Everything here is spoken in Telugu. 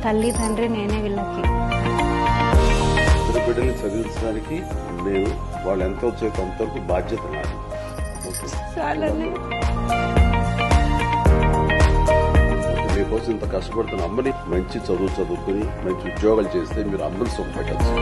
తల్లి తండ్రి నేనే వీళ్ళకి. ఇద్దరు బిడ్డల్ని చదివించడానికి నేను వాళ్ళు ఎంత వచ్చేది అంతవరకు బాధ్యత నాది. మీకోసం ఇంత కష్టపడుతున్న అమ్మని మంచి చదువుకుని మంచి ఉద్యోగాలు చేస్తే మీరు అమ్మని సుఖపెట్టచ్చు.